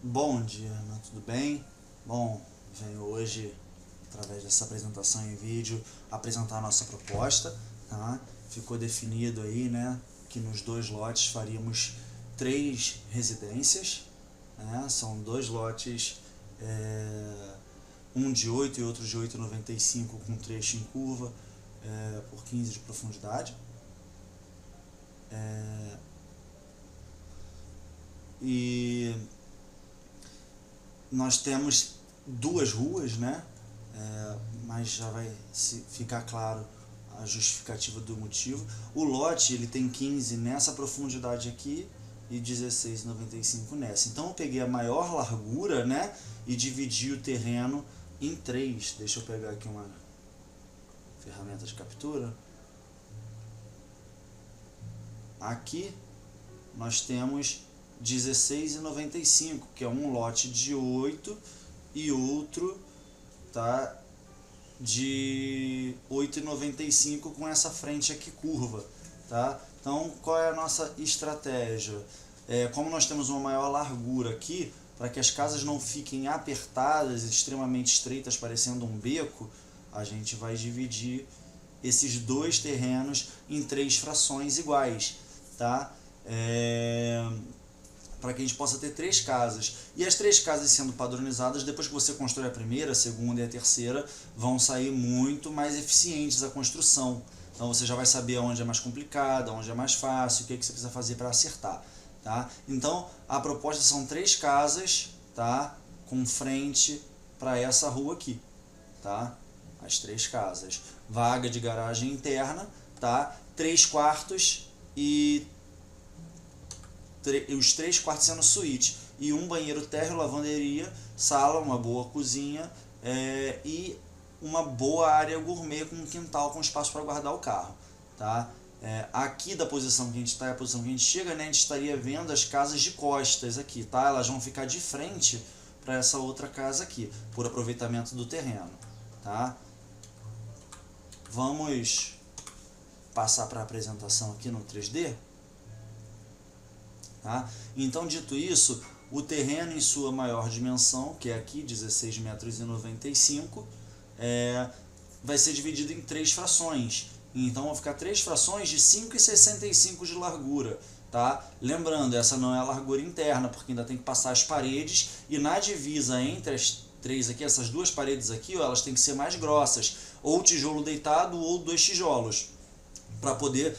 Bom dia, Ana, tudo bem? Bom, venho hoje, através dessa apresentação em vídeo, apresentar a nossa proposta, tá? Ficou definido aí, né, que nos dois lotes faríamos 3 residências, né? São 2 lotes, um de 8 e outro de 8,95 com trecho em curva, por 15 de profundidade. E nós temos 2 ruas, né? Mas já vai ficar claro a justificativa do motivo. O lote ele tem 15 nessa profundidade aqui e 16,95 nessa. Então eu peguei a maior largura, né? E dividi o terreno em 3. Deixa eu pegar aqui uma ferramenta de captura. Aqui nós temos 16,95, que é um lote de 8 e outro, tá, de 8,95 com essa frente aqui curva, tá? Então, qual é a nossa estratégia? Como nós temos uma maior largura aqui, para que as casas não fiquem apertadas, extremamente estreitas, parecendo um beco, a gente vai dividir esses 2 terrenos em 3 frações iguais, tá? Para que a gente possa ter 3 casas. E as 3 casas sendo padronizadas, depois que você constrói a primeira, a segunda e a terceira, vão sair muito mais eficientes a construção. Então você já vai saber onde é mais complicado, onde é mais fácil, o que você precisa fazer para acertar. Tá? Então a proposta são 3 casas, tá? Com frente para essa rua aqui. Tá? As 3 casas. Vaga de garagem interna, tá? 3 quartos e os 3 quartos sendo suíte, e um banheiro térreo, lavanderia, sala, uma boa cozinha, e uma boa área gourmet com um quintal com espaço para guardar o carro. Tá? Aqui da posição que a gente está e a posição que a gente chega, né, a gente estaria vendo as casas de costas aqui, tá? Elas vão ficar de frente para essa outra casa aqui, por aproveitamento do terreno. Tá? Vamos passar para a apresentação aqui no 3D. Tá? Então, dito isso, o terreno em sua maior dimensão, que é aqui 16,95 m, vai ser dividido em 3 frações. Então vão ficar 3 frações de 5,65 de largura. Tá? Lembrando, essa não é a largura interna, porque ainda tem que passar as paredes, e na divisa entre as 3 aqui, essas 2 paredes aqui, ó, elas têm que ser mais grossas, ou tijolo deitado ou 2 tijolos, para poder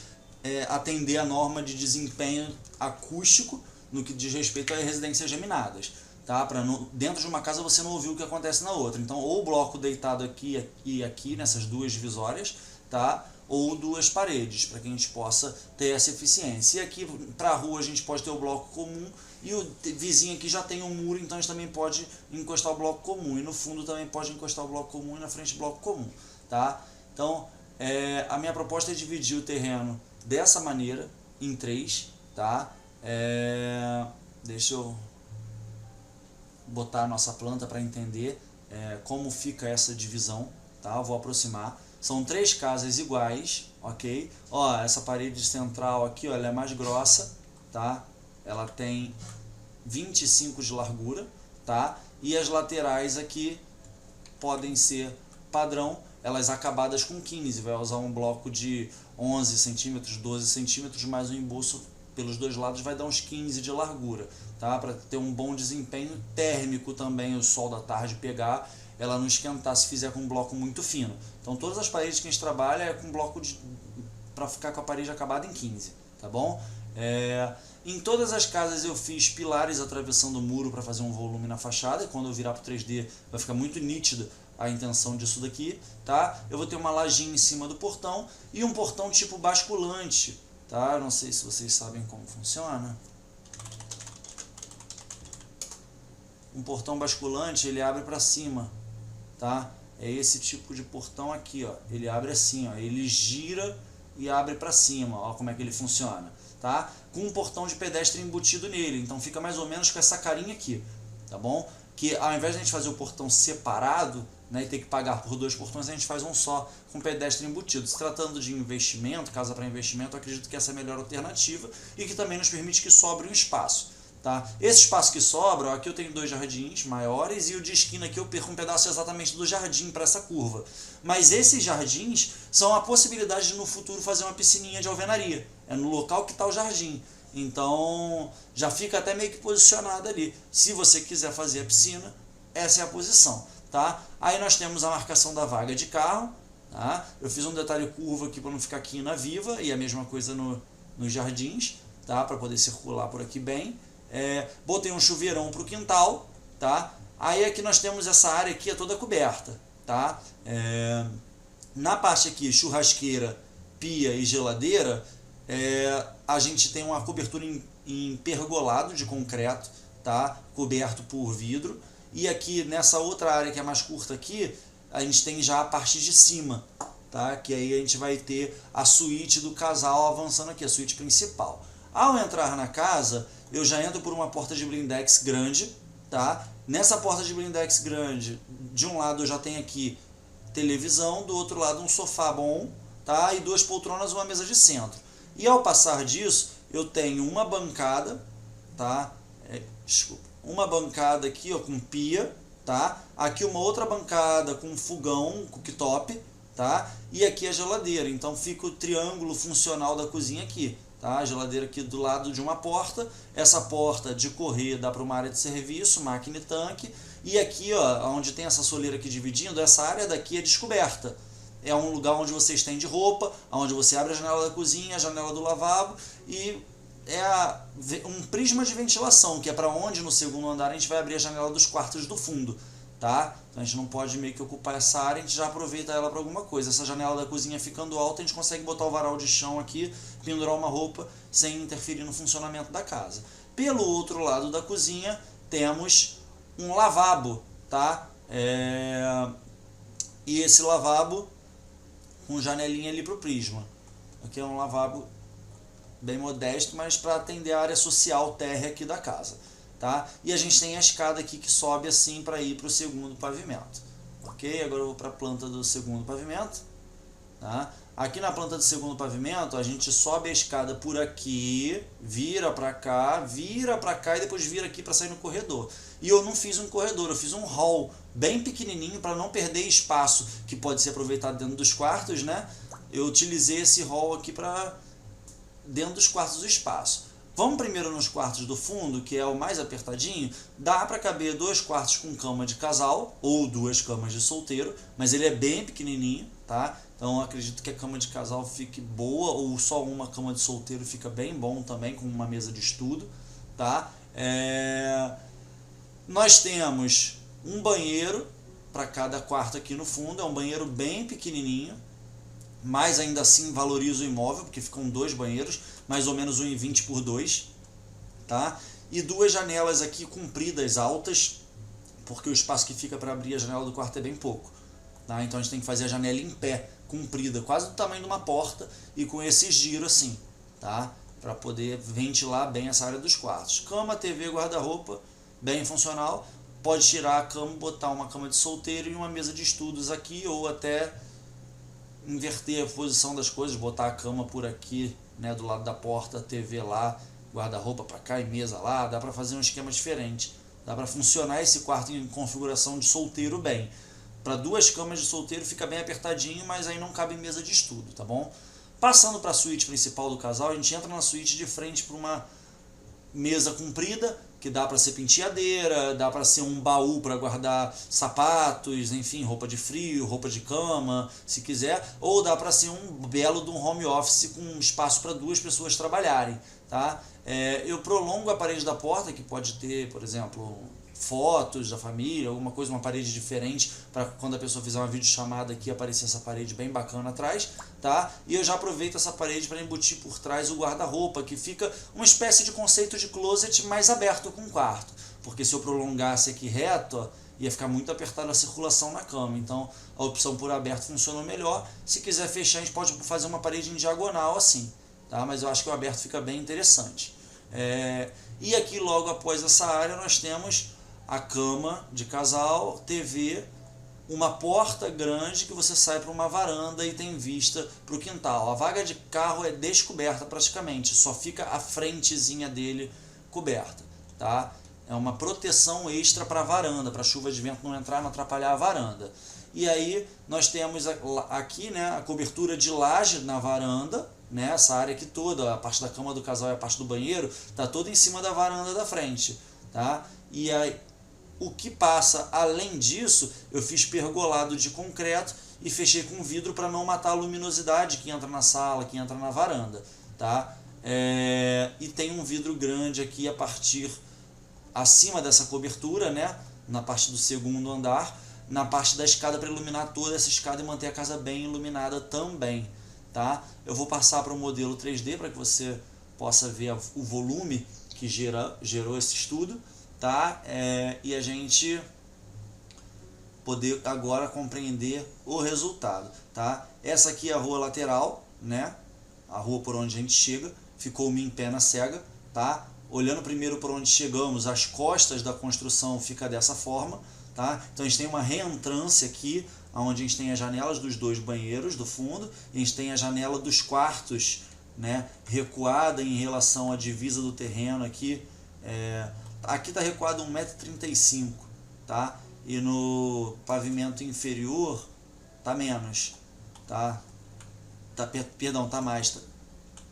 atender a norma de desempenho acústico no que diz respeito a residências geminadas, tá? Para dentro de uma casa você não ouvir o que acontece na outra. Então, ou o bloco deitado aqui e aqui nessas 2 divisórias, tá? Ou 2 paredes, para que a gente possa ter essa eficiência. E aqui para a rua a gente pode ter o bloco comum, e o vizinho aqui já tem um muro, então a gente também pode encostar o bloco comum, e no fundo também pode encostar o bloco comum, e na frente o bloco comum, tá? Então, a minha proposta é dividir o terreno dessa maneira em 3, tá? Deixa eu botar a nossa planta para entender como fica essa divisão, tá? Eu vou aproximar. São 3 casas iguais, ok? Ó, essa parede central aqui, ó, ela é mais grossa, tá? Ela tem 25 de largura, tá? E as laterais aqui podem ser padrão, elas acabadas com 15, vai usar um bloco de 11 centímetros, 12 centímetros, mais um embuço pelos 2 lados vai dar uns 15 de largura, tá? Para ter um bom desempenho térmico também, o sol da tarde pegar, ela não esquentar se fizer com um bloco muito fino. Então todas as paredes que a gente trabalha é com bloco para ficar com a parede acabada em 15, tá bom? Em todas as casas eu fiz pilares atravessando o muro para fazer um volume na fachada, e quando eu virar para o 3D vai ficar muito nítido a intenção disso daqui, tá? Eu vou ter uma lajinha em cima do portão e um portão tipo basculante, tá? Não sei se vocês sabem como funciona. Um portão basculante, ele abre para cima, tá? É esse tipo de portão aqui, ó. Ele abre assim, ó. Ele gira e abre para cima, ó, como é que ele funciona, tá? Com um portão de pedestre embutido nele, então fica mais ou menos com essa carinha aqui, tá bom? Que ao invés de a gente fazer o portão separado, né, e ter que pagar por 2 portões, a gente faz um só com pedestre embutido. Se tratando de investimento, casa para investimento, eu acredito que essa é a melhor alternativa e que também nos permite que sobre um espaço, Tá? Esse espaço que sobra, ó, aqui eu tenho 2 jardins maiores e o de esquina aqui eu perco um pedaço exatamente do jardim para essa curva. Mas esses jardins são a possibilidade de no futuro fazer uma piscininha de alvenaria. É no local que está o jardim. Então já fica até meio que posicionado ali. Se você quiser fazer a piscina, essa é a posição. Tá? Aí nós temos a marcação da vaga de carro. Tá? Eu fiz um detalhe curvo aqui para não ficar quina viva e a mesma coisa nos jardins, tá? Para poder circular por aqui bem. Botei um chuveirão para o quintal, tá? Aí aqui nós temos essa área aqui é toda coberta, tá? Na parte aqui, churrasqueira, pia e geladeira, a gente tem uma cobertura em pergolado de concreto, tá? Coberto por vidro. E aqui nessa outra área que é mais curta aqui, a gente tem já a parte de cima, tá? Que aí a gente vai ter a suíte do casal avançando aqui, a suíte principal. Ao entrar na casa, eu já entro por uma porta de blindex grande, tá? Nessa porta de blindex grande, de um lado eu já tenho aqui televisão, do outro lado um sofá bom, tá? E 2 poltronas, uma mesa de centro. E ao passar disso, eu tenho uma bancada, tá? Uma bancada aqui, ó, com pia, tá? Aqui uma outra bancada com fogão, cooktop, tá? E aqui a geladeira. Então fica o triângulo funcional da cozinha aqui. Tá? A geladeira aqui do lado de uma porta, essa porta de correr dá para uma área de serviço, máquina e tanque, e aqui, ó, onde tem essa soleira aqui dividindo, essa área daqui é descoberta. É um lugar onde você estende roupa, onde você abre a janela da cozinha, a janela do lavabo, e um prisma de ventilação, que é para onde no segundo andar a gente vai abrir a janela dos quartos do fundo. Tá? Então a gente não pode meio que ocupar essa área, a gente já aproveita ela para alguma coisa. Essa janela da cozinha ficando alta, a gente consegue botar o varal de chão aqui, pendurar uma roupa sem interferir no funcionamento da casa. Pelo outro lado da cozinha temos um lavabo, tá? E esse lavabo com janelinha ali para o prisma. Aqui é um lavabo bem modesto, mas para atender a área social térrea aqui da casa. Tá? E a gente tem a escada aqui que sobe assim para ir para o segundo pavimento. Ok? Agora eu vou para a planta do segundo pavimento. Tá? Aqui na planta do segundo pavimento, a gente sobe a escada por aqui, vira para cá e depois vira aqui para sair no corredor. E eu não fiz um corredor, eu fiz um hall bem pequenininho para não perder espaço que pode ser aproveitado dentro dos quartos, né? Eu utilizei esse hall aqui para dentro dos quartos do espaço. Vamos primeiro nos quartos do fundo, que é o mais apertadinho. Dá para caber 2 quartos com cama de casal ou 2 camas de solteiro, mas ele é bem pequenininho, tá? Então acredito que a cama de casal fique boa, ou só uma cama de solteiro fica bem bom também, com uma mesa de estudo, tá? Nós temos um banheiro para cada quarto aqui no fundo, é um banheiro bem pequenininho, mas ainda assim valoriza o imóvel, porque ficam 2 banheiros, mais ou menos 1,20 por 2, tá? E 2 janelas aqui compridas, altas, porque o espaço que fica para abrir a janela do quarto é bem pouco, tá? Então a gente tem que fazer a janela em pé, comprida, quase do tamanho de uma porta, e com esse giro assim, tá? Para poder ventilar bem essa área dos quartos. Cama, TV, guarda-roupa, bem funcional. Pode tirar a cama, botar uma cama de solteiro e uma mesa de estudos aqui, ou até inverter a posição das coisas, botar a cama por aqui, né, do lado da porta, a TV lá, guarda-roupa para cá e mesa lá. Dá para fazer um esquema diferente, dá para funcionar esse quarto em configuração de solteiro bem. Para 2 camas de solteiro fica bem apertadinho, mas aí não cabe mesa de estudo, tá bom? Passando para a suíte principal do casal, a gente entra na suíte de frente para uma mesa comprida, que dá para ser penteadeira, dá para ser um baú para guardar sapatos, enfim, roupa de frio, roupa de cama, se quiser, ou dá para ser um belo de um home office com espaço para 2 pessoas trabalharem, tá? Eu prolongo a parede da porta, que pode ter, por exemplo, fotos da família, alguma coisa, uma parede diferente, para quando a pessoa fizer uma videochamada aqui aparecer essa parede bem bacana atrás, tá? E eu já aproveito essa parede para embutir por trás o guarda-roupa, que fica uma espécie de conceito de closet mais aberto com o quarto, porque se eu prolongasse aqui reto, ó, ia ficar muito apertada a circulação na cama. Então a opção por aberto funciona melhor. Se quiser fechar, a gente pode fazer uma parede em diagonal assim, tá? Mas eu acho que o aberto fica bem interessante. E aqui logo após essa área nós temos a cama de casal, TV, uma porta grande que você sai para uma varanda e tem vista para o quintal. A vaga de carro é descoberta praticamente, só fica a frentezinha dele coberta, tá? É uma proteção extra para a varanda, para a chuva de vento não entrar, não atrapalhar a varanda. E aí nós temos aqui, né, a cobertura de laje na varanda, né, essa área aqui toda, a parte da cama do casal e a parte do banheiro, está toda em cima da varanda da frente, tá? E aí, o que passa além disso, eu fiz pergolado de concreto e fechei com vidro para não matar a luminosidade que entra na sala, que entra na varanda, tá? E tem um vidro grande aqui a partir acima dessa cobertura, né, na parte do segundo andar, na parte da escada para iluminar toda essa escada e manter a casa bem iluminada também, tá? Eu vou passar para o modelo 3D para que você possa ver o volume que gerou esse estudo, tá? E a gente poder agora compreender o resultado, tá? Essa aqui é a rua lateral, né? A rua por onde a gente chega, ficou-me em pé na cega, tá? Olhando primeiro por onde chegamos, as costas da construção fica dessa forma, tá? Então a gente tem uma reentrância aqui, onde a gente tem as janelas dos dois banheiros do fundo, e a gente tem a janela dos quartos, né, recuada em relação à divisa do terreno aqui. Aqui está recuado 1,35 m, tá? E no pavimento inferior tá menos, tá? Perdão, tá mais.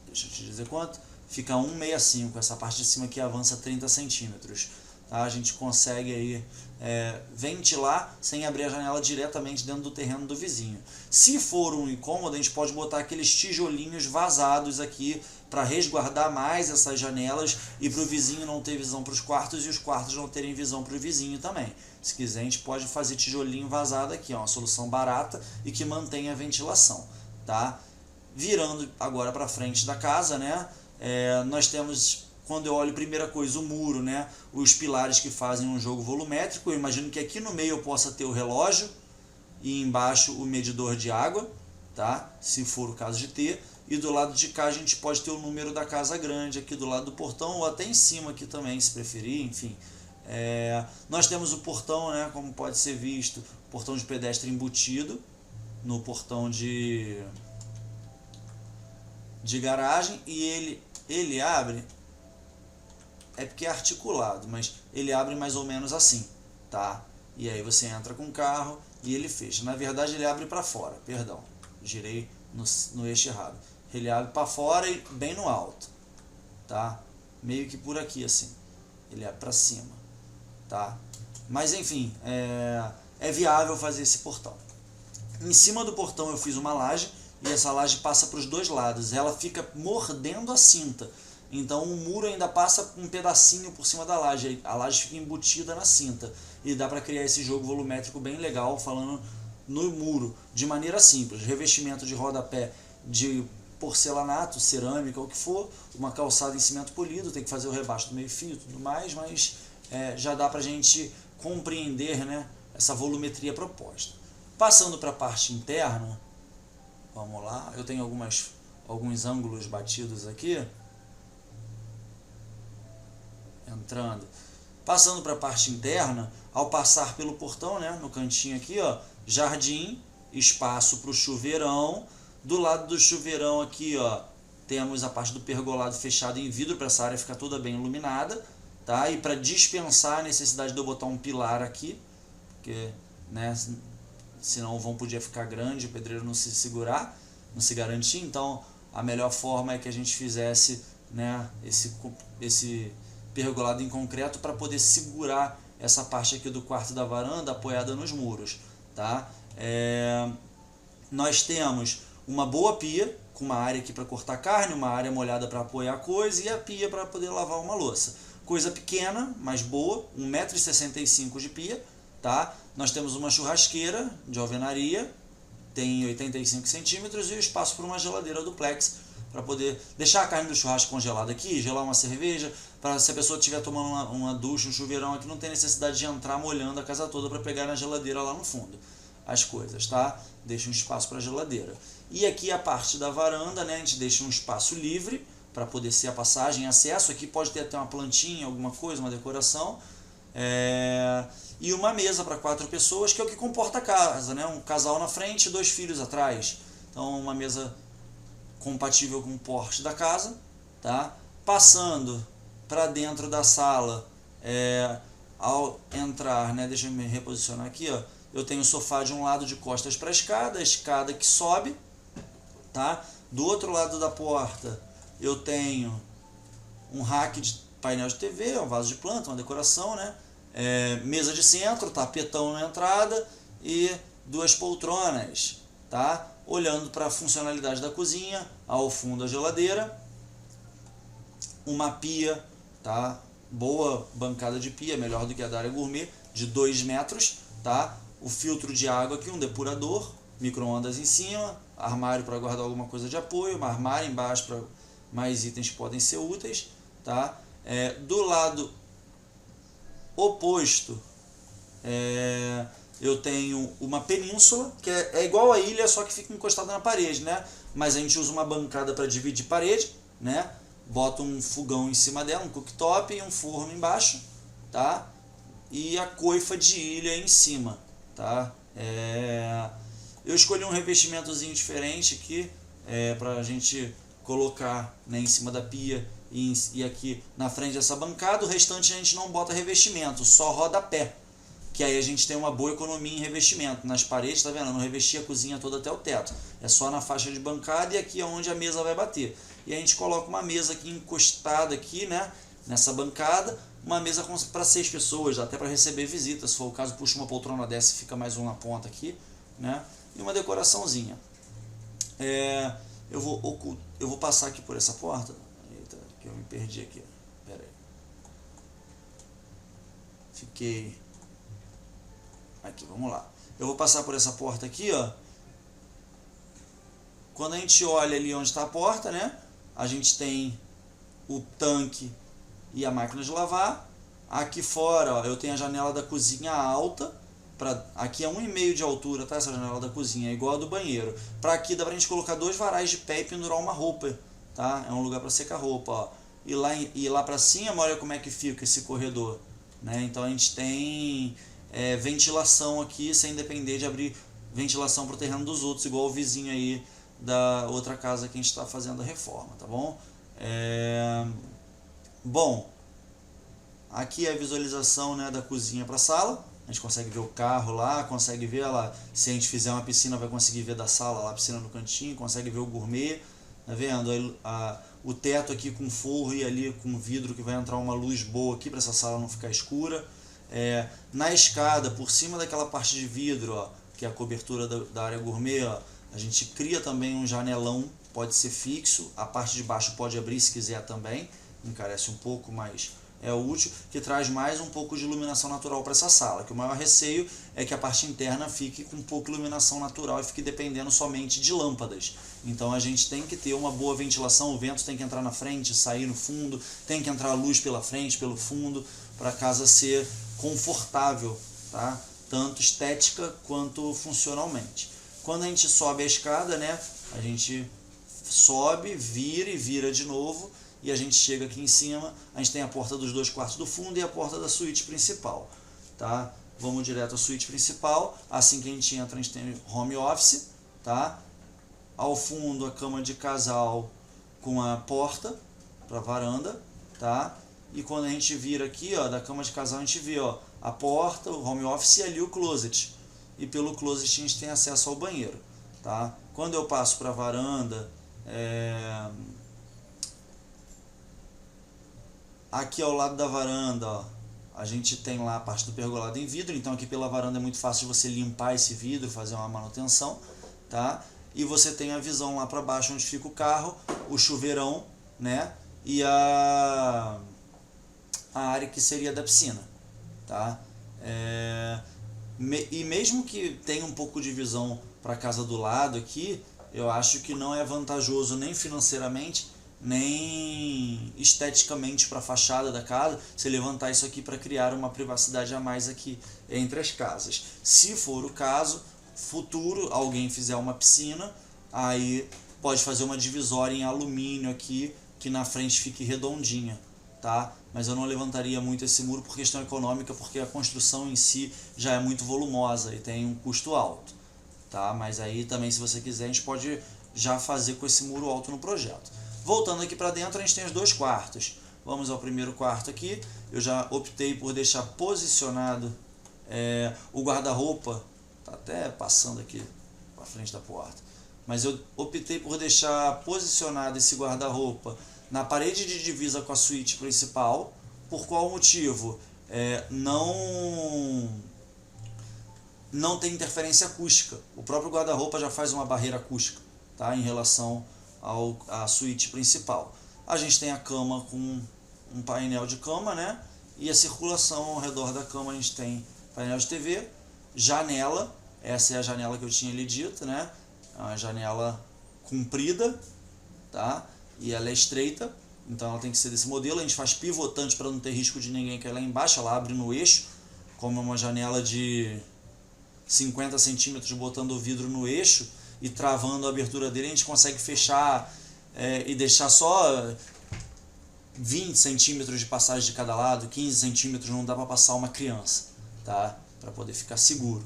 Deixa eu te dizer quanto. Fica 1,65 m, essa parte de cima aqui avança 30 centímetros. Tá? A gente consegue aí ventilar sem abrir a janela diretamente dentro do terreno do vizinho. Se for um incômodo, a gente pode botar aqueles tijolinhos vazados aqui para resguardar mais essas janelas e para o vizinho não ter visão para os quartos e os quartos não terem visão para o vizinho também. Se quiser, a gente pode fazer tijolinho vazado aqui, ó, uma solução barata e que mantém a ventilação. Tá? Virando agora para frente da casa, né? Nós temos, quando eu olho, primeira coisa, o muro, né? Os pilares que fazem um jogo volumétrico. Eu imagino que aqui no meio eu possa ter o relógio e embaixo o medidor de água, tá? Se for o caso de ter. E do lado de cá a gente pode ter o número da casa grande aqui do lado do portão, ou até em cima aqui também, se preferir, enfim. Nós temos o portão, né? Como pode ser visto, portão de pedestre embutido no portão de garagem, e ele abre, porque é articulado, mas ele abre mais ou menos assim, tá? E aí você entra com o carro e ele fecha. Na verdade ele abre para fora, perdão, girei no eixo errado. Ele abre para fora e bem no alto, tá? Meio que por aqui assim, ele abre para cima, tá? Mas enfim, é viável fazer esse portão. Em cima do portão eu fiz uma laje, e essa laje passa para os dois lados, ela fica mordendo a cinta, então o muro ainda passa um pedacinho por cima da laje, a laje fica embutida na cinta, e dá para criar esse jogo volumétrico bem legal, falando no muro, de maneira simples, revestimento de rodapé de porcelanato, cerâmica, o que for, uma calçada em cimento polido, tem que fazer o rebaixo do meio fio e tudo mais, mas já dá para a gente compreender, né, essa volumetria proposta. Passando para a parte interna, vamos lá, eu tenho alguns ângulos batidos aqui. Entrando. Passando para a parte interna, ao passar pelo portão, né, no cantinho aqui, ó, jardim, espaço para o chuveirão. Do lado do chuveirão aqui, ó, temos a parte do pergolado fechado em vidro para essa área ficar toda bem iluminada, tá? E para dispensar a necessidade de eu botar um pilar aqui, porque, né, senão o vão podia ficar grande, o pedreiro não se segurar, não se garantir. Então a melhor forma é que a gente fizesse, né, esse pergolado em concreto para poder segurar essa parte aqui do quarto da varanda apoiada nos muros, tá? Nós temos uma boa pia, com uma área aqui para cortar carne, uma área molhada para apoiar coisa e a pia para poder lavar uma louça. Coisa pequena, mas boa, 1,65 m de pia, tá? Nós temos uma churrasqueira de alvenaria, tem 85 centímetros, e o espaço para uma geladeira duplex, para poder deixar a carne do churrasco congelada aqui, gelar uma cerveja, para se a pessoa estiver tomando uma ducha, um chuveirão aqui, não tem necessidade de entrar molhando a casa toda para pegar na geladeira lá no fundo as coisas, tá? Deixa um espaço para a geladeira. E aqui a parte da varanda, né, a gente deixa um espaço livre para poder ser a passagem e acesso. Aqui pode ter até uma plantinha, alguma coisa, uma decoração. E uma mesa para 4 pessoas, que é o que comporta a casa, né? Um casal na frente e 2 filhos atrás. Então uma mesa compatível com o porte da casa, tá? Passando para dentro da sala, ao entrar, né, deixa eu me reposicionar aqui, ó, eu tenho o sofá de um lado de costas para a escada que sobe, tá? Do outro lado da porta eu tenho um rack de painel de TV, um vaso de planta, uma decoração, né? Mesa de centro, tapetão na entrada e duas poltronas, tá? Olhando para a funcionalidade da cozinha, ao fundo a geladeira, uma pia, tá? Boa bancada de pia, melhor do que a da área gourmet, de 2 metros, tá? O filtro de água aqui, um depurador, micro-ondas em cima, armário para guardar alguma coisa de apoio, um armário embaixo para mais itens que podem ser úteis, tá? Do lado oposto, eu tenho uma península, que é igual a ilha, só que fica encostada na parede, né? Mas a gente usa uma bancada para dividir parede, né? Bota um fogão em cima dela, um cooktop e um forno embaixo, tá? E a coifa de ilha em cima, tá? Eu escolhi um revestimentozinho diferente aqui, para a gente colocar, né, em cima da pia e aqui na frente dessa bancada. O restante a gente não bota revestimento, só rodapé, que aí a gente tem uma boa economia em revestimento. Nas paredes, tá vendo? Eu não revesti a cozinha toda até o teto, é só na faixa de bancada e aqui é onde a mesa vai bater. E a gente coloca uma mesa aqui encostada aqui, né, nessa bancada, uma mesa para 6 pessoas, até para receber visitas, se for o caso, puxa uma poltrona dessa e fica mais um na ponta aqui, né, e uma decoraçãozinha. Eu vou passar aqui por essa porta. Eita, que eu me perdi aqui. Pera aí. Fiquei aqui, vamos lá. Eu vou passar por essa porta aqui, ó. Quando a gente olha ali onde está a porta, né, a gente tem o tanque e a máquina de lavar. Aqui fora, ó, eu tenho a janela da cozinha alta. Aqui é 1,5 de altura, tá? Essa janela da cozinha é igual a do banheiro. Para aqui dá pra gente colocar 2 varais de pé e pendurar uma roupa, tá? É um lugar para secar roupa, ó. E lá para cima, olha como é que fica esse corredor, né? Então a gente tem ventilação aqui, sem depender de abrir ventilação para o terreno dos outros, igual o vizinho aí da outra casa que a gente está fazendo a reforma, tá bom? Bom, aqui é a visualização, né, da cozinha para a sala. A gente consegue ver o carro lá, consegue ver ela, se a gente fizer uma piscina vai conseguir ver da sala lá, a piscina no cantinho, consegue ver o gourmet, tá vendo? O teto aqui com forro e ali com vidro que vai entrar uma luz boa aqui para essa sala não ficar escura. Na escada, por cima daquela parte de vidro, ó, que é a cobertura da área gourmet, ó, a gente cria também um janelão, pode ser fixo, a parte de baixo pode abrir se quiser também, encarece um pouco, mas é útil, que traz mais um pouco de iluminação natural para essa sala, que o maior receio é que a parte interna fique com pouca iluminação natural e fique dependendo somente de lâmpadas. Então a gente tem que ter uma boa ventilação, o vento tem que entrar na frente, sair no fundo, tem que entrar a luz pela frente, pelo fundo, para a casa ser confortável, tá? Tanto estética quanto funcionalmente. Quando a gente sobe a escada, né, a gente sobe, vira e vira de novo, e a gente chega aqui em cima, a gente tem a porta dos 2 quartos do fundo e a porta da suíte principal, tá? Vamos direto à suíte principal. Assim que a gente entra, a gente tem home office, tá? Ao fundo a cama de casal com a porta para varanda, tá? E quando a gente vira aqui, ó, da cama de casal, a gente vê, ó, a porta, o home office e ali o closet. E pelo closet a gente tem acesso ao banheiro, tá? Quando eu passo para a varanda, aqui ao lado da varanda, ó, a gente tem lá a parte do pergolado em vidro, então aqui pela varanda é muito fácil de você limpar esse vidro, fazer uma manutenção, tá? E você tem a visão lá para baixo onde fica o carro, o chuveirão, né? E a área que seria da piscina, tá? E mesmo que tenha um pouco de visão para a casa do lado aqui, eu acho que não é vantajoso nem financeiramente, nem esteticamente para a fachada da casa, se levantar isso aqui para criar uma privacidade a mais aqui entre as casas. Se for o caso, futuro, alguém fizer uma piscina, aí pode fazer uma divisória em alumínio aqui, que na frente fique redondinha, tá? Mas eu não levantaria muito esse muro por questão econômica, porque a construção em si já é muito volumosa e tem um custo alto, tá? Mas aí também, se você quiser, a gente pode já fazer com esse muro alto no projeto. Voltando aqui para dentro, a gente tem os 2 quartos. Vamos ao primeiro quarto aqui. Eu já optei por deixar posicionado o guarda-roupa, tá até passando aqui para frente da porta, mas eu optei por deixar posicionado esse guarda-roupa na parede de divisa com a suíte principal. Por qual motivo? Não tem interferência acústica. O próprio guarda-roupa já faz uma barreira acústica, tá, em relação à suíte principal. A gente tem a cama com um painel de cama, né? E a circulação ao redor da cama a gente tem painel de TV, janela, essa é a janela que eu tinha lhe dito, né? É uma janela comprida, tá? E ela é estreita, então ela tem que ser desse modelo. A gente faz pivotante para não ter risco de ninguém cair lá embaixo, ela abre no eixo, como uma janela de 50 centímetros botando o vidro no eixo e travando a abertura dele, a gente consegue fechar e deixar só 20 centímetros de passagem de cada lado, 15 centímetros, não dá para passar uma criança, tá? Para poder ficar seguro.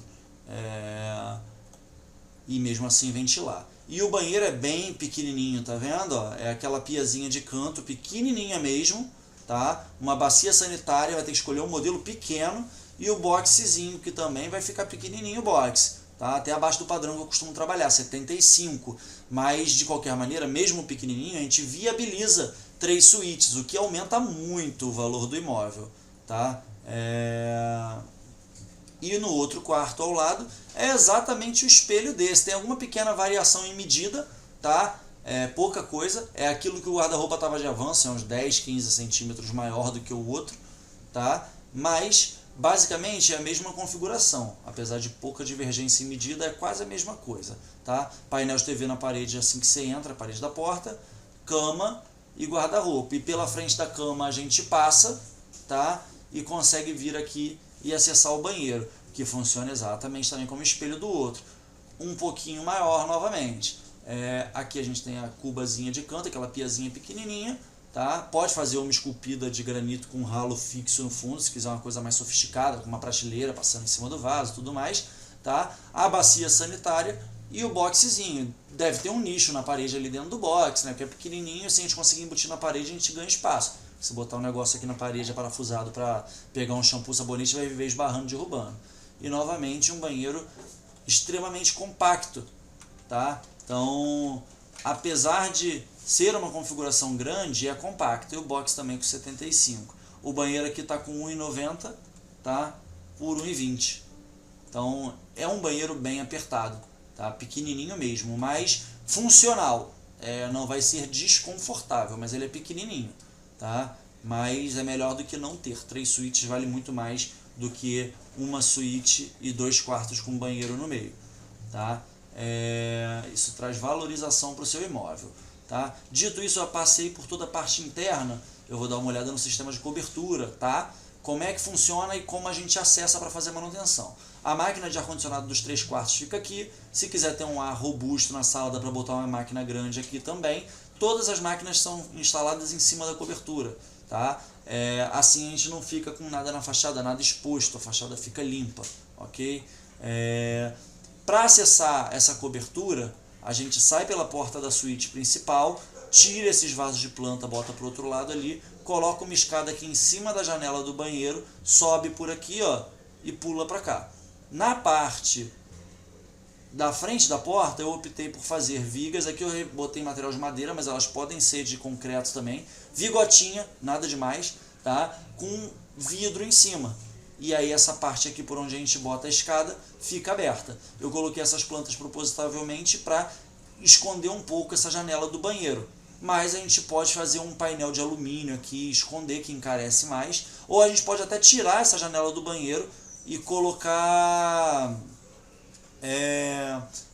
E mesmo assim ventilar. E o banheiro é bem pequenininho, tá vendo? Ó, é aquela piazinha de canto, pequenininha mesmo, tá? Uma bacia sanitária, vai ter que escolher um modelo pequeno, e o boxezinho, que também vai ficar pequenininho o box, tá? Até abaixo do padrão que eu costumo trabalhar, 75. Mas, de qualquer maneira, mesmo pequenininho, a gente viabiliza 3 suítes, o que aumenta muito o valor do imóvel, tá? E no outro quarto ao lado é exatamente o espelho desse. Tem alguma pequena variação em medida, tá? Pouca coisa. É aquilo que o guarda-roupa estava de avanço, é uns 10, 15 centímetros maior do que o outro, tá? Mas basicamente é a mesma configuração, apesar de pouca divergência em medida, é quase a mesma coisa, tá? Painel de TV na parede assim que você entra, a parede da porta, cama e guarda-roupa. E pela frente da cama a gente passa, tá? E consegue vir aqui e acessar o banheiro, que funciona exatamente também como espelho do outro. Um pouquinho maior novamente. Aqui a gente tem a cubazinha de canto, aquela piazinha pequenininha, tá? Pode fazer uma esculpida de granito com um ralo fixo no fundo, se quiser uma coisa mais sofisticada, com uma prateleira passando em cima do vaso, tudo mais, tá? A bacia sanitária e o boxezinho. Deve ter um nicho na parede ali dentro do box, né? Porque é pequenininho, se a gente conseguir embutir na parede, a gente ganha espaço. Se botar um negócio aqui na parede parafusado para pegar um shampoo, sabonete, vai viver esbarrando, derrubando. E novamente um banheiro extremamente compacto, tá? Então, apesar de ser uma configuração grande, é compacto. E o box também com 75. O banheiro aqui está com 1,90, tá? Por 1,20. Então, é um banheiro bem apertado, tá? Pequenininho mesmo, mas funcional. Não vai ser desconfortável, mas ele é pequenininho, tá? Mas é melhor do que não ter. 3 suítes vale muito mais do que uma suíte e 2 quartos com banheiro no meio, tá? Isso traz valorização para o seu imóvel, tá? Dito isso, eu passei por toda a parte interna. Eu vou dar uma olhada no sistema de cobertura, tá? Como é que funciona e como a gente acessa para fazer a manutenção. A máquina de ar-condicionado dos 3 quartos fica aqui. Se quiser ter um ar robusto na sala, dá para botar uma máquina grande aqui também. Todas as máquinas são instaladas em cima da cobertura, tá? Assim a gente não fica com nada na fachada, nada exposto, a fachada fica limpa, ok? Para acessar essa cobertura, a gente sai pela porta da suíte principal, tira esses vasos de planta, bota para o outro lado ali, coloca uma escada aqui em cima da janela do banheiro, sobe por aqui, ó, e pula para cá. Na parte da frente da porta, eu optei por fazer vigas. Aqui eu botei material de madeira, mas elas podem ser de concreto também. Vigotinha, nada demais, tá? Com vidro em cima. E aí essa parte aqui por onde a gente bota a escada fica aberta. Eu coloquei essas plantas propositavelmente para esconder um pouco essa janela do banheiro. Mas a gente pode fazer um painel de alumínio aqui, esconder, que encarece mais. Ou a gente pode até tirar essa janela do banheiro e colocar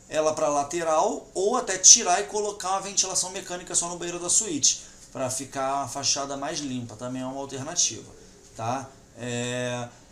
ela para lateral, ou até tirar e colocar uma ventilação mecânica só no banheiro da suíte, para ficar a fachada mais limpa. Também é uma alternativa, tá?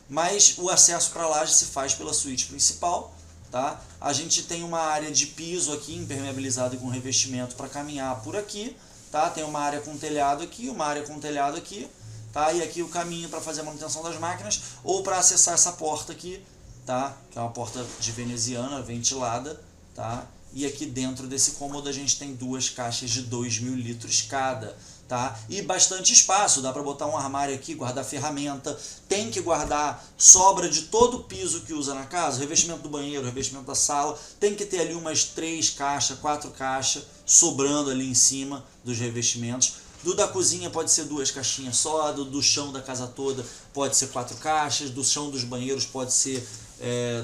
Mas o acesso para a laje se faz pela suíte principal, tá? A gente tem uma área de piso aqui, impermeabilizado e com revestimento para caminhar por aqui, tá? Tem uma área com telhado aqui, uma área com telhado aqui, tá? E aqui o caminho para fazer a manutenção das máquinas, ou para acessar essa porta aqui, tá? Que é uma porta de veneziana, ventilada, tá? E aqui dentro desse cômodo a gente tem 2 caixas de 2.000 litros cada, tá? E bastante espaço, dá para botar um armário aqui, guardar ferramenta, tem que guardar sobra de todo o piso que usa na casa, revestimento do banheiro, revestimento da sala, tem que ter ali umas 3 caixas, 4 caixas sobrando ali em cima dos revestimentos. Do da cozinha pode ser 2 caixinhas só, do chão da casa toda pode ser 4 caixas, do chão dos banheiros pode ser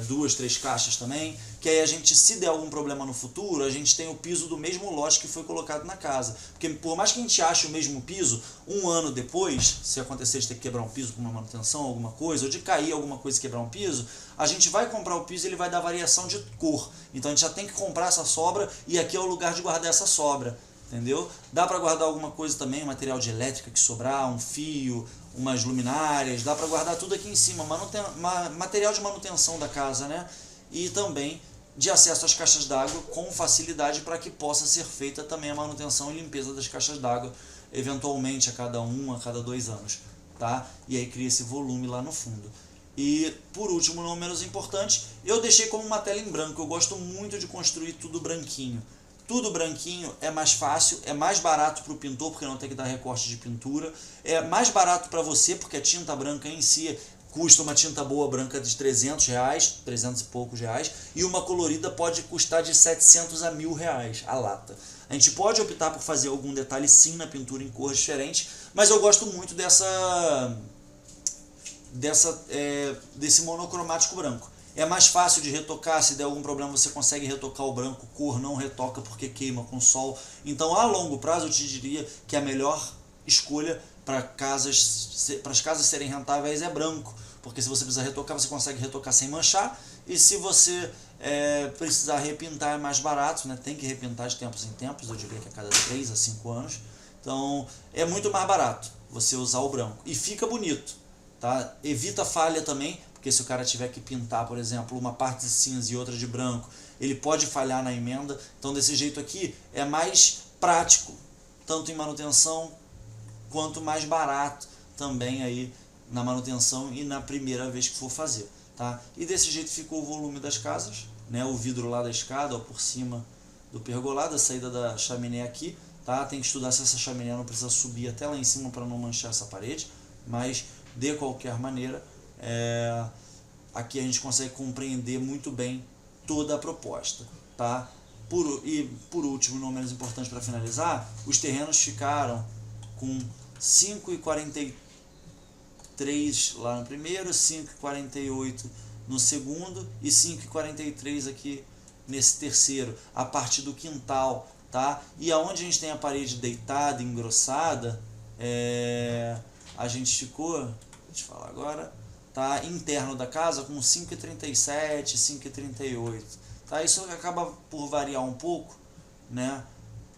2, 3 caixas também, que aí a gente, se der algum problema no futuro, a gente tem o piso do mesmo lote que foi colocado na casa, porque por mais que a gente ache o mesmo piso, um ano depois, se acontecer de ter que quebrar um piso com uma manutenção, alguma coisa, ou de cair alguma coisa e quebrar um piso, a gente vai comprar o piso e ele vai dar variação de cor, então a gente já tem que comprar essa sobra, e aqui é o lugar de guardar essa sobra, entendeu? Dá para guardar alguma coisa também, material de elétrica que sobrar, um fio, umas luminárias, dá para guardar tudo aqui em cima, material de manutenção da casa, né? E também de acesso às caixas d'água com facilidade para que possa ser feita também a manutenção e limpeza das caixas d'água, eventualmente a cada 1, a cada 2 anos, tá? E aí cria esse volume lá no fundo. E por último, não menos importante, eu deixei como uma tela em branco, eu gosto muito de construir tudo branquinho. Tudo branquinho é mais fácil, é mais barato para o pintor, porque não tem que dar recorte de pintura, é mais barato para você, porque a tinta branca em si custa uma tinta boa branca de R$300, 300 e poucos reais, e uma colorida pode custar de 700 a R$1.000 a lata. A gente pode optar por fazer algum detalhe sim na pintura em cores diferentes, mas eu gosto muito desse monocromático branco. É mais fácil de retocar, se der algum problema você consegue retocar o branco, cor não retoca porque queima com sol. Então a longo prazo eu te diria que a melhor escolha para as casas serem rentáveis é branco, porque se você precisar retocar, você consegue retocar sem manchar, e se você precisar repintar é mais barato, né? Tem que repintar de tempos em tempos, eu diria que a cada 3 a 5 anos, então é muito mais barato você usar o branco, e fica bonito, tá? Evita falha também, porque se o cara tiver que pintar, por exemplo, uma parte de cinza e outra de branco, ele pode falhar na emenda. Então desse jeito aqui é mais prático, tanto em manutenção, quanto mais barato também aí na manutenção e na primeira vez que for fazer, tá? E desse jeito ficou o volume das casas, né? O vidro lá da escada, ó, por cima do pergolado, a saída da chaminé aqui, tá? Tem que estudar se essa chaminé não precisa subir até lá em cima para não manchar essa parede, mas de qualquer maneira, aqui a gente consegue compreender muito bem toda a proposta, tá? Por último, não menos importante para finalizar, os terrenos ficaram com 5,43 lá no primeiro, 5,48 no segundo e 5,43 aqui nesse terceiro, a partir do quintal, tá? E aonde a gente tem a parede deitada, engrossada, a gente ficou, deixa eu te falar agora, tá, interno da casa com 5,37, 5,38, tá? Isso acaba por variar um pouco, né,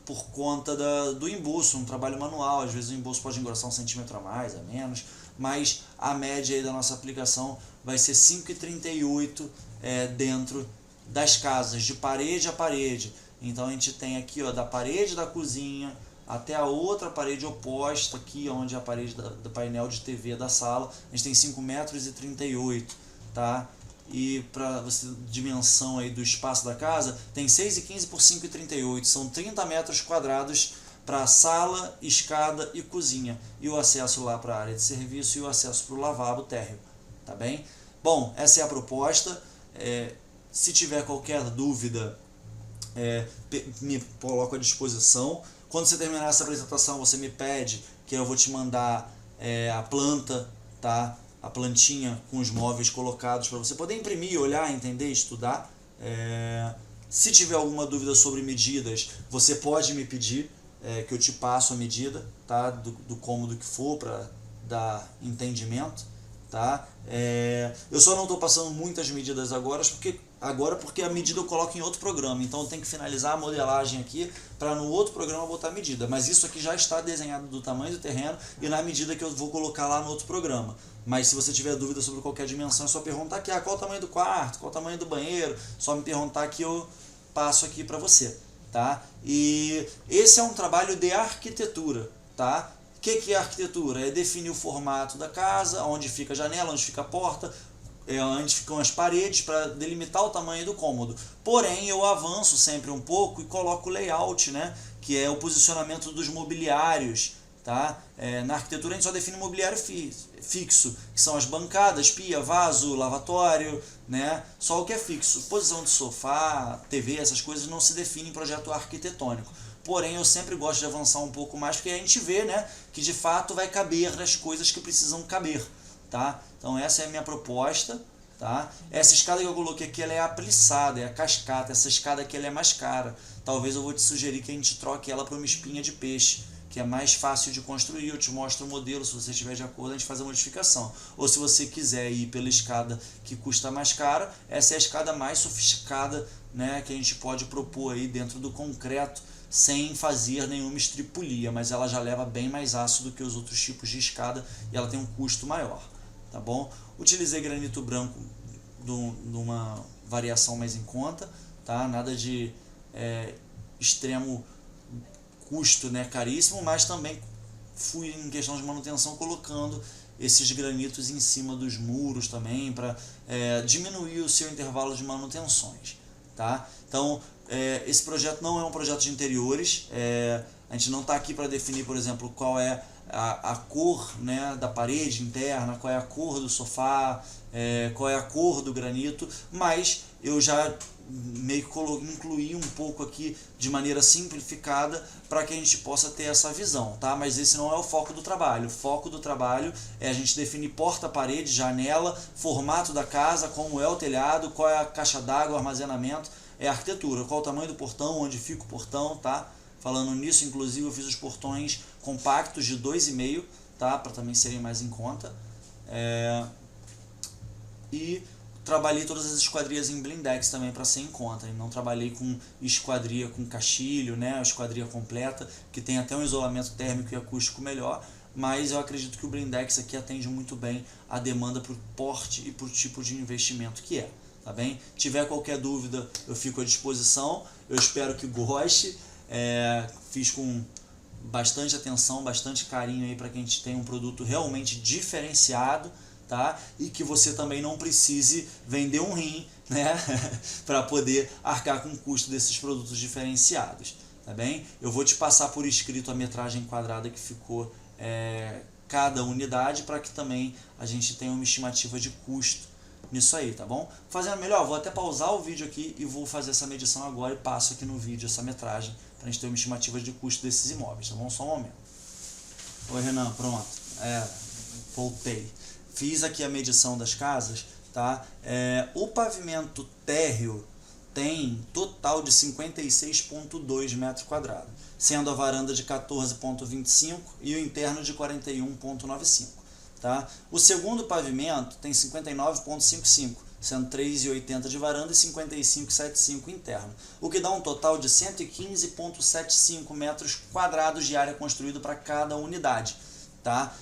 por conta do embolso, um trabalho manual, às vezes o embolso pode engrossar 1 centímetro a mais, a menos, mas a média aí da nossa aplicação vai ser 5,38 dentro das casas, de parede a parede. Então a gente tem aqui, ó, da parede da cozinha até a outra parede oposta aqui, onde é a parede do painel de TV da sala, a gente tem 5,38 metros, tá? E para você, dimensão aí do espaço da casa, tem 6,15 por 5,38, são 30 metros quadrados para sala, escada e cozinha, e o acesso lá para a área de serviço e o acesso para o lavabo térreo, tá bem? Bom, essa é a proposta. Se tiver qualquer dúvida, me coloco à disposição. Quando você terminar essa apresentação, você me pede que eu vou te mandar a planta, tá? A plantinha com os móveis colocados para você poder imprimir, olhar, entender, estudar. Se tiver alguma dúvida sobre medidas, você pode me pedir que eu te passo a medida, tá? Do cômodo que for, para dar entendimento, tá? Eu só não estou passando muitas medidas agora porque a medida eu coloco em outro programa, então eu tenho que finalizar a modelagem aqui para no outro programa botar a medida, mas isso aqui já está desenhado do tamanho do terreno e na medida que eu vou colocar lá no outro programa. Mas se você tiver dúvida sobre qualquer dimensão, é só perguntar aqui, qual o tamanho do quarto, qual o tamanho do banheiro, só me perguntar que eu passo aqui para você, tá? E esse é um trabalho de arquitetura, tá? O que é arquitetura? É definir o formato da casa, onde fica a janela, onde fica a porta, onde ficam as paredes, para delimitar o tamanho do cômodo. Porém, eu avanço sempre um pouco e coloco o layout, né? Que é o posicionamento dos mobiliários, tá? Na arquitetura a gente só define mobiliário fixo, que são as bancadas, pia, vaso, lavatório, né? Só o que é fixo. Posição de sofá, TV, essas coisas não se definem em projeto arquitetônico. Porém, eu sempre gosto de avançar um pouco mais, porque a gente vê, né, que de fato vai caber nas coisas que precisam caber, tá? Então essa é a minha proposta, tá? Essa escada que eu coloquei aqui, ela é a plissada, é a cascata. Essa escada aqui ela é mais cara. Talvez eu vou te sugerir que a gente troque ela por uma espinha de peixe, que é mais fácil de construir. Eu te mostro o modelo, se você estiver de acordo a gente faz a modificação. Ou se você quiser ir pela escada que custa mais cara, essa é a escada mais sofisticada, né, que a gente pode propor aí dentro do concreto, sem fazer nenhuma estripulia, mas ela já leva bem mais aço do que os outros tipos de escada e ela tem um custo maior, tá bom? Utilizei granito branco numa variação mais em conta, tá? Nada de extremo custo, né, caríssimo, mas também fui em questão de manutenção colocando esses granitos em cima dos muros também para diminuir o seu intervalo de manutenções, tá? Então esse projeto não é um projeto de interiores, a gente não está aqui para definir, por exemplo, qual é a cor, né, da parede interna, qual é a cor do sofá, qual é a cor do granito, mas eu já meio que incluí um pouco aqui de maneira simplificada para que a gente possa ter essa visão, tá? Mas esse não é o foco do trabalho. O foco do trabalho é a gente definir porta, parede, janela, formato da casa, como é o telhado, qual é a caixa d'água, armazenamento, a arquitetura, qual o tamanho do portão, onde fica o portão, tá? Falando nisso, inclusive, eu fiz os portões compactos de 2,5, tá? Para também serem mais em conta. E trabalhei todas as esquadrias em blindex também para ser em conta. E não trabalhei com esquadria com caixilho, né? A esquadria completa, que tem até um isolamento térmico e acústico melhor. Mas eu acredito que o blindex aqui atende muito bem a demanda por porte e por tipo de investimento que é. Tá bem? Tiver qualquer dúvida, eu fico à disposição. Eu espero que goste. Fiz com bastante atenção, bastante carinho aí para que a gente tenha um produto realmente diferenciado, tá? E que você também não precise vender um rim, né? para poder arcar com o custo desses produtos diferenciados, tá bem? Eu vou te passar por escrito a metragem quadrada que ficou cada unidade, para que também a gente tenha uma estimativa de custo nisso aí, tá bom? Fazendo melhor, vou até pausar o vídeo aqui e vou fazer essa medição agora e passo aqui no vídeo essa metragem para a gente ter uma estimativa de custo desses imóveis, tá bom? Só um momento. Oi, Renan, pronto. Voltei. Fiz aqui a medição das casas, tá? O pavimento térreo tem total de 56,2 metros quadrados, sendo a varanda de 14,25 e o interno de 41,95. Tá? O segundo pavimento tem 59,55, sendo 3,80 de varanda e 55,75 interno, o que dá um total de 115,75 metros quadrados de área construída para cada unidade. Tá?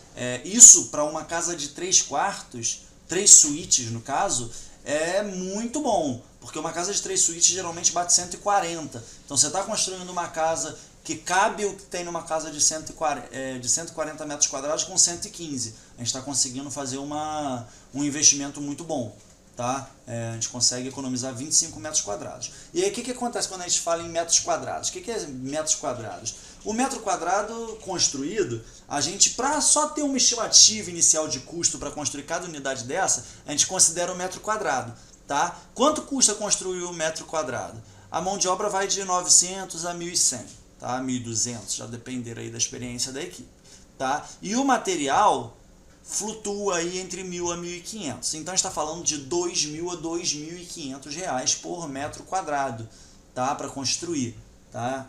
Isso para uma casa de 3 quartos, 3 suítes no caso, é muito bom, porque uma casa de 3 suítes geralmente bate 140. Então você está construindo uma casa que cabe o que tem numa casa de 140 metros quadrados com 115. A gente está conseguindo fazer um investimento muito bom. Tá? A gente consegue economizar 25 metros quadrados. E aí o que acontece quando a gente fala em metros quadrados? O que é metros quadrados? O metro quadrado construído, a gente, para só ter uma estimativa inicial de custo para construir cada unidade dessa, a gente considera o metro quadrado. Tá? Quanto custa construir o metro quadrado? A mão de obra vai de 900 a 1.100. Tá? 1.200, já depender aí da experiência da equipe. Tá? E o material flutua aí entre 1.000 a 1.500. Então a gente está falando de 2.000 a 2.500 reais por metro quadrado, tá? Para construir. Tá?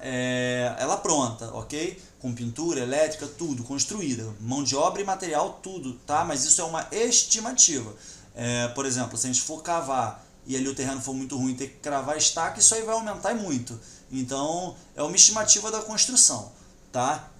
Ela pronta, ok? Com pintura, elétrica, tudo construída. Mão de obra e material, tudo. Tá? Mas isso é uma estimativa. Por exemplo, se a gente for cavar e ali o terreno for muito ruim, ter que cravar estaca, isso aí vai aumentar muito. Então, é uma estimativa da construção, tá?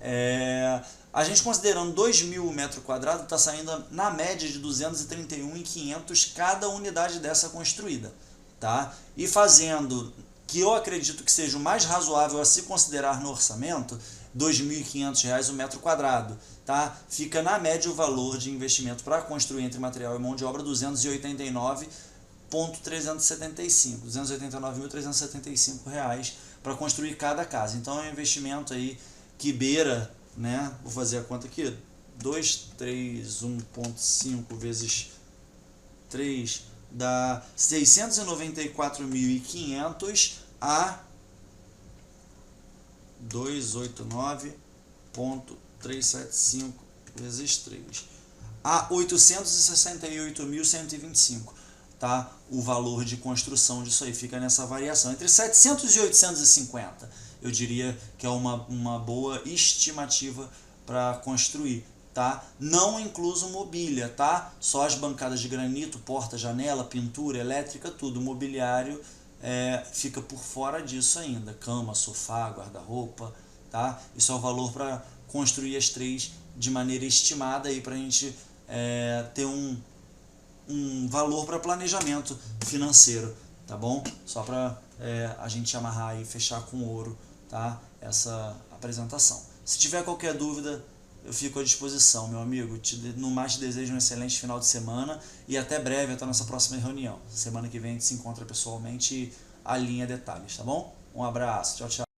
A gente considerando 2.000 metros quadrados, está saindo na média de 231.500 cada unidade dessa construída, tá? E fazendo, que eu acredito que seja o mais razoável a se considerar no orçamento, R$ 2.500 o metro quadrado, tá? Fica na média o valor de investimento para construir entre material e mão de obra R$ 289.375 reais para construir cada casa. Então é um investimento aí que beira né? Vou fazer a conta aqui. 231.5 vezes 3 dá 694.500 a 289.375 vezes 3 a 868.125, tá? O valor de construção disso aí fica nessa variação entre 700 e 850. Eu diria que é uma boa estimativa para construir, tá? Não incluso mobília, tá? Só as bancadas de granito, porta, janela, pintura, elétrica, tudo. O mobiliário fica por fora disso ainda. Cama, sofá, guarda-roupa, tá? Isso é o valor para construir as três de maneira estimada aí para a gente ter um valor para planejamento financeiro, tá bom? Só para a gente amarrar e fechar com ouro, tá? Essa apresentação. Se tiver qualquer dúvida, eu fico à disposição, meu amigo. No mais, te desejo um excelente final de semana e até breve, até a nossa próxima reunião. Semana que vem a gente se encontra pessoalmente e alinha detalhes, tá bom? Um abraço, tchau, tchau.